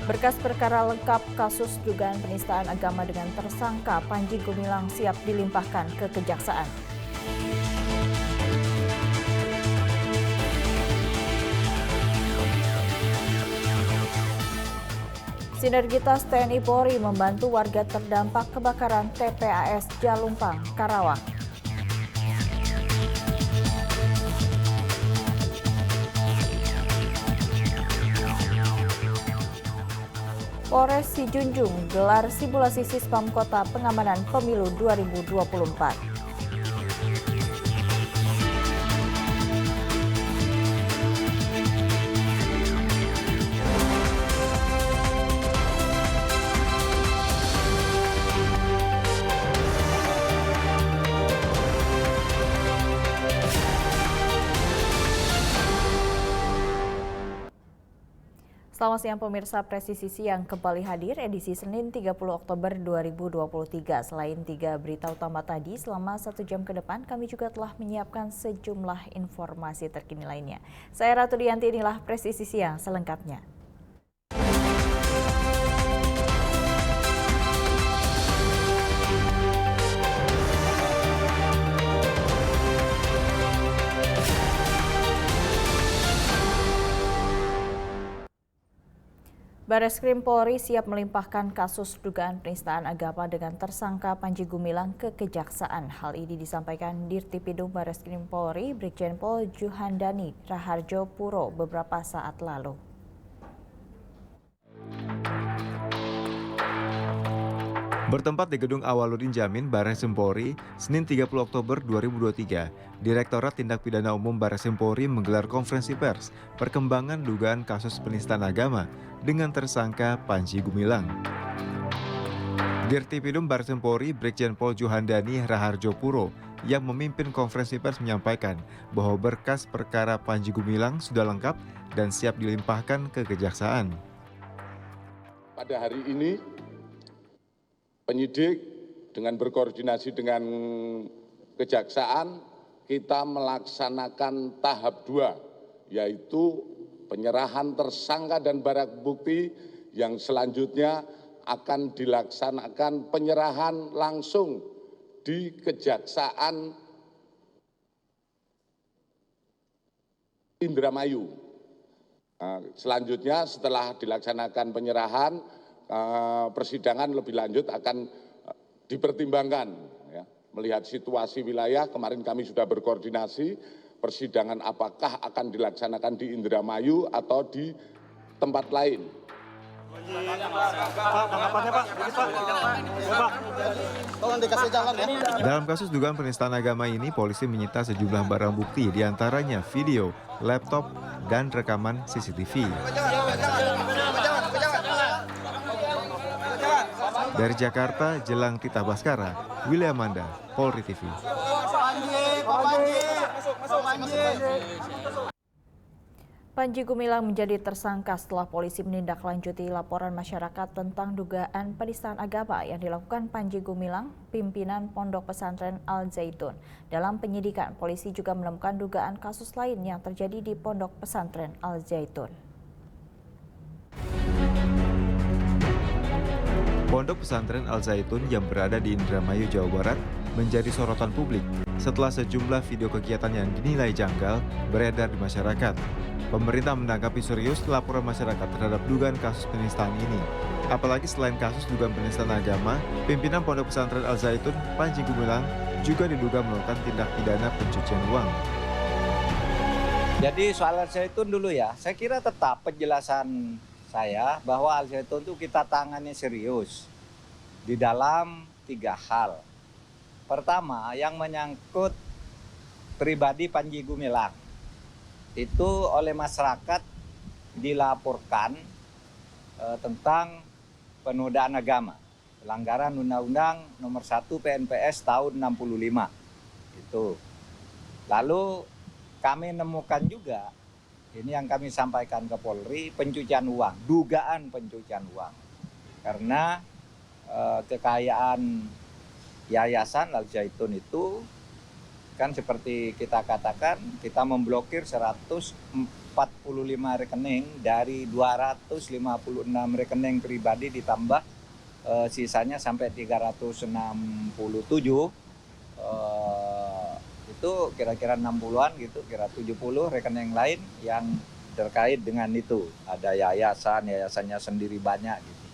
Berkas perkara lengkap kasus dugaan penistaan agama dengan tersangka Panji Gumilang siap dilimpahkan ke Kejaksaan. Sinergitas TNI Polri membantu warga terdampak kebakaran TPAS Jalumpang, Karawang. Polres Sijunjung gelar simulasi Sispam Kota Pengamanan Pemilu 2024. Selamat siang pemirsa, Presisi Siang kembali hadir edisi Senin 30 Oktober 2023. Selain 3 berita utama tadi, selama 1 jam ke depan kami juga telah menyiapkan sejumlah informasi terkini lainnya. Saya Ratu Dianti, inilah Presisi Siang selengkapnya. Bareskrim Polri siap melimpahkan kasus dugaan penistaan agama dengan tersangka Panji Gumilang ke Kejaksaan. Hal ini disampaikan Dirtipidum Bareskrim Polri Brigjen Pol Juhandani Raharjo Puro beberapa saat lalu. Bertempat di Gedung Awaludin Jamin, Bareskrim Polri, Senin 30 Oktober 2023, Direktorat Tindak Pidana Umum Bareskrim Polri menggelar konferensi pers perkembangan dugaan kasus penistaan agama dengan tersangka Panji Gumilang. Dirtipidum Bareskrim Polri Brigjen Pol Juhandani Raharjo Puro yang memimpin konferensi pers menyampaikan bahwa berkas perkara Panji Gumilang sudah lengkap dan siap dilimpahkan ke Kejaksaan. Pada hari ini, penyidik dengan berkoordinasi dengan Kejaksaan, kita melaksanakan tahap 2, yaitu penyerahan tersangka dan barang bukti yang selanjutnya akan dilaksanakan penyerahan langsung di Kejaksaan Indramayu. Selanjutnya setelah dilaksanakan penyerahan, persidangan lebih lanjut akan dipertimbangkan ya. Melihat situasi wilayah, kemarin kami sudah berkoordinasi persidangan apakah akan dilaksanakan di Indramayu atau di tempat lain. Dalam kasus dugaan penistaan agama ini, polisi menyita sejumlah barang bukti, diantaranya video, laptop, dan rekaman CCTV. Dari Jakarta, Jelang Tita Baskara, William Manda, Polri TV. Panji Gumilang menjadi tersangka setelah polisi menindaklanjuti laporan masyarakat tentang dugaan penistaan agama yang dilakukan Panji Gumilang, pimpinan Pondok Pesantren Al Zaitun. Dalam penyidikan, polisi juga menemukan dugaan kasus lain yang terjadi di Pondok Pesantren Al Zaitun. Pondok Pesantren Al Zaitun yang berada di Indramayu, Jawa Barat menjadi sorotan publik setelah sejumlah video kegiatan yang dinilai janggal beredar di masyarakat. Pemerintah menanggapi serius laporan masyarakat terhadap dugaan kasus penistaan ini. Apalagi selain kasus dugaan penistaan agama, pimpinan Pondok Pesantren Al Zaitun, Panji Gumilang, juga diduga melakukan tindak pidana pencucian uang. Jadi soal Al Zaitun dulu ya, saya kira tetap penjelasan saya bahwa Al Zaitun itu kita tangani serius di dalam 3 hal. Pertama, yang menyangkut pribadi Panji Gumilang. Itu oleh masyarakat dilaporkan tentang penodaan agama, pelanggaran Undang-Undang Nomor 1 PNPS tahun 65. Itu. Lalu kami nemukan juga, ini yang kami sampaikan ke Polri, pencucian uang, dugaan pencucian uang. Karena kekayaan Yayasan Al Zaitun itu kan seperti kita katakan, kita memblokir 140 rekening dari 256 rekening pribadi ditambah sisanya sampai 367. Itu kira-kira 60-an gitu, kira 70 rekening lain yang terkait dengan itu. Ada yayasannya sendiri banyak gitu.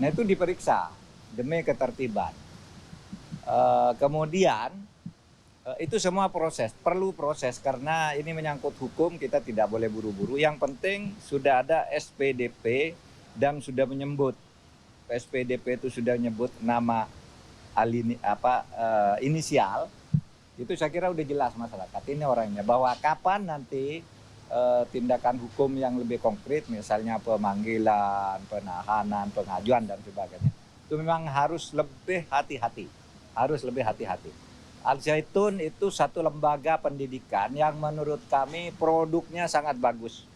Nah itu diperiksa demi ketertiban. Kemudian itu semua perlu proses karena ini menyangkut hukum, kita tidak boleh buru-buru. Yang penting sudah ada SPDP dan sudah menyebut SPDP itu sudah menyebut nama inisial. Itu saya kira udah jelas masyarakat ini orangnya, bahwa kapan nanti tindakan hukum yang lebih konkret, misalnya pemanggilan, penahanan, pengajuan dan sebagainya, itu memang harus lebih hati-hati. Al Zaitun itu satu lembaga pendidikan yang menurut kami produknya sangat bagus,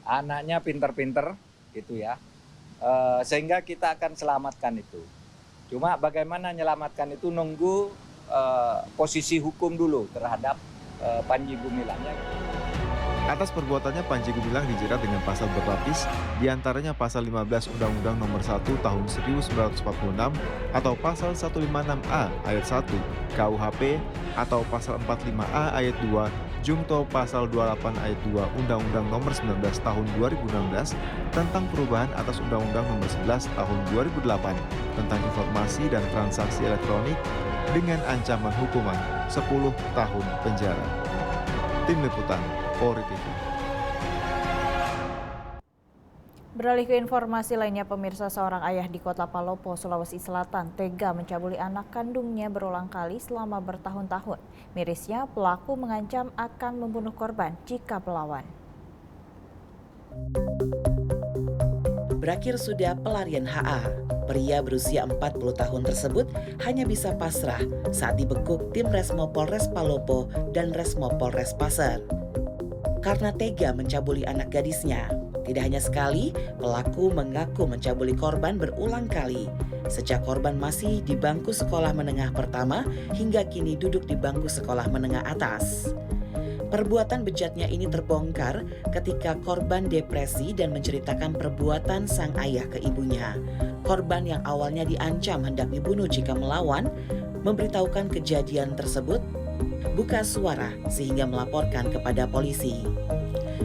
anaknya pinter-pinter gitu ya, sehingga kita akan selamatkan itu. Cuma bagaimana menyelamatkan itu nunggu posisi hukum dulu terhadap Panji Gumilang. Atas perbuatannya Panji Gumilang dijerat dengan pasal berlapis, diantaranya pasal 15 Undang-Undang Nomor 1 Tahun 1946 atau pasal 156A ayat 1 KUHP atau pasal 45A ayat 2 Jungto pasal 28 ayat 2 Undang-Undang Nomor 19 Tahun 2016 tentang perubahan atas Undang-Undang Nomor 11 Tahun 2008 tentang informasi dan transaksi elektronik dengan ancaman hukuman 10 tahun penjara. Tim Liputan, Polri TV. Beralih ke informasi lainnya, pemirsa, seorang ayah di Kota Palopo, Sulawesi Selatan tega mencabuli anak kandungnya berulang kali selama bertahun-tahun. Mirisnya, pelaku mengancam akan membunuh korban jika melawan. Berakhir sudah pelarian HA. Pria berusia 40 tahun tersebut hanya bisa pasrah saat dibekuk tim Resmo Polres Palopo dan Resmo Polres Pasar. Karena tega mencabuli anak gadisnya. Tidak hanya sekali, pelaku mengaku mencabuli korban berulang kali. Sejak korban masih di bangku sekolah menengah pertama hingga kini duduk di bangku sekolah menengah atas. Perbuatan bejatnya ini terbongkar ketika korban depresi dan menceritakan perbuatan sang ayah ke ibunya. Korban yang awalnya diancam hendak dibunuh jika melawan, memberitahukan kejadian tersebut, buka suara sehingga melaporkan kepada polisi.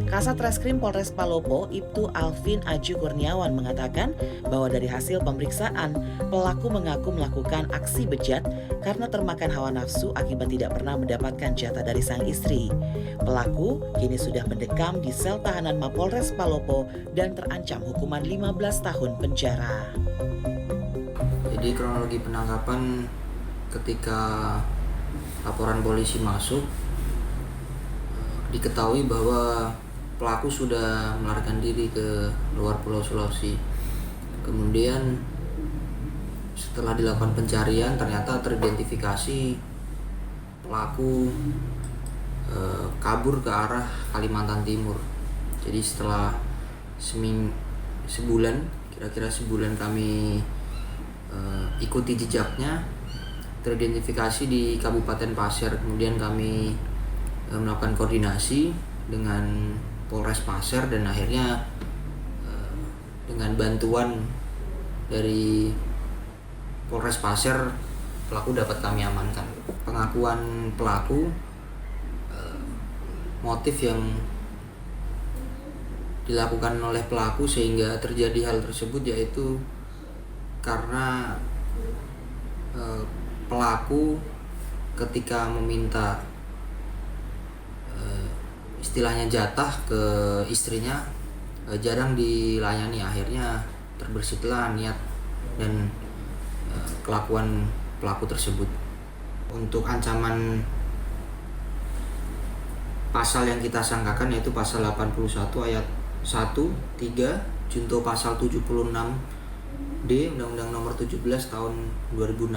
Kasat Reskrim Polres Palopo, Ibtu Alvin Aju Kurniawan mengatakan bahwa dari hasil pemeriksaan, pelaku mengaku melakukan aksi bejat karena termakan hawa nafsu akibat tidak pernah mendapatkan jatah dari sang istri. Pelaku kini sudah mendekam di sel tahanan Mapolres Palopo dan terancam hukuman 15 tahun penjara. Jadi kronologi penangkapan ketika laporan polisi masuk, diketahui bahwa pelaku sudah melarikan diri ke luar Pulau Sulawesi. Kemudian setelah dilakukan pencarian ternyata teridentifikasi pelaku kabur ke arah Kalimantan Timur. Jadi setelah kira-kira sebulan kami ikuti jejaknya, teridentifikasi di Kabupaten Pasir. Kemudian kami melakukan koordinasi dengan Polres Pasir dan akhirnya dengan bantuan dari Polres Pasir pelaku dapat kami amankan. Pengakuan pelaku, motif yang dilakukan oleh pelaku sehingga terjadi hal tersebut yaitu karena pelaku ketika meminta istilahnya jatah ke istrinya jarang dilayani, akhirnya terbersihlah niat dan kelakuan pelaku tersebut. Untuk ancaman pasal yang kita sangkakan yaitu pasal 81 ayat 1, 3, junto pasal 76D Undang-Undang Nomor 17 tahun 2016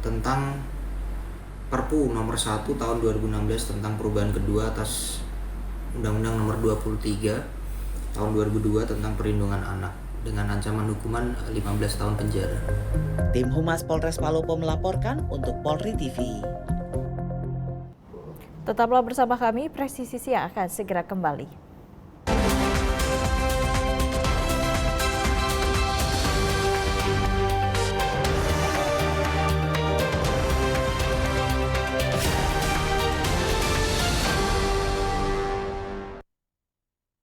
tentang Perpu Nomor 1 tahun 2016 tentang perubahan kedua atas Undang-Undang Nomor 23 tahun 2002 tentang perlindungan anak dengan ancaman hukuman 15 tahun penjara. Tim Humas Polres Palopo melaporkan untuk Polri TV. Tetaplah bersama kami, Presisi Siang akan segera kembali.